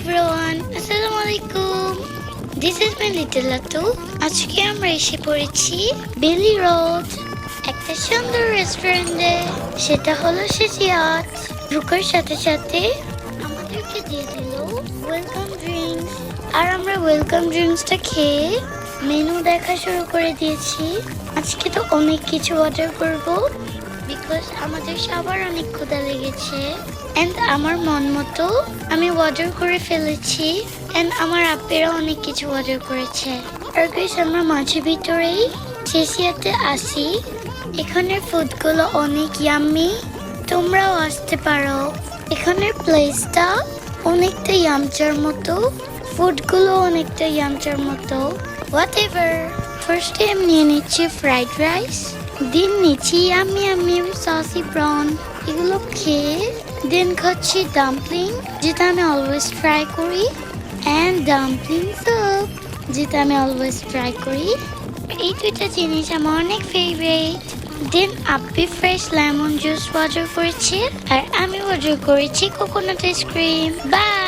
everyone, আসসালামু আলাইকুম। This is my little Latu. আজকে আমরা এসে পড়েছি বেলি রোড একটা সুন্দর রেস্টুরেন্টে, সেটা হলো সিজিয়াট। ঢোকার সাথে সাথে আমাদেরকে দিয়ে দিল ওয়েলকাম ড্রিঙ্কস, আর আমরা ওয়েলকাম ড্রিঙ্কসটা খেয়ে মেনু দেখা শুরু করে দিয়েছি। আজকে তো অনেক কিছু অর্ডার করব বিকজ আমাদের সবার অনেক ক্ষুধা লেগেছে। এন্ড আমার মন মতো আমি অর্ডার করে ফেলেছি, এন্ড আমার আপ্পেরা অনেক কিছু অর্ডার করেছে। আর গাইস, আমরা মাঝে ভিতরেই সিজিয়াটে আসি। এখানের ফুডগুলো অনেক ইয়াম্মি, তোমরাও আসতে পারো। এখানের প্লেসটা অনেকটা ইয়ামচার মতো, ফুডগুলো অনেকটা ইয়ামচার মতো। হোয়াট এভার, ফার্স্টে আমি নিয়ে নিচ্ছি ফ্রাইড রাইস, দেন নিচ্ছি ইয়াম্মি ইয়াম্মি সসি প্রন, এগুলো খেয়ে দেন খাচ্ছি ডাম্পলিং, যেটা আমি অলওয়েজ ট্রাই করি, অ্যান্ড ডাম্পলিং স্যুপ, যেটা আমি অলওয়েজ ট্রাই করি। এই দুইটা জিনিস আমার অনেক ফেভারিট। দেন আপ্পি ফ্রেশ লেমন জুস অর্ডার করেছি, আর আমি অর্ডার করেছি কোকোনাট আইসক্রিম। বাই।